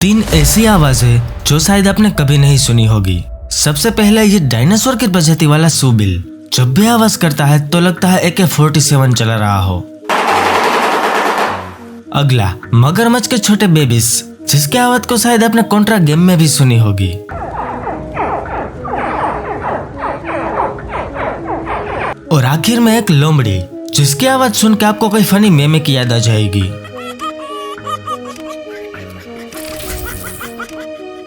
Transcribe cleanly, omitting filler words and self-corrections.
तीन ऐसी आवाजें जो शायद आपने कभी नहीं सुनी होगी। सबसे पहले ये डायनासोर की प्रजाति वाला सूबिल, जब भी आवाज करता है तो लगता है AK-47 चला रहा हो। अगला मगरमच्छ के छोटे बेबीज, जिसकी आवाज को शायद आपने कॉन्ट्रा गेम में भी सुनी होगी। और आखिर में एक लोमड़ी, जिसकी आवाज सुन के आपको कोई फनी मेमे की याद आ जाएगी।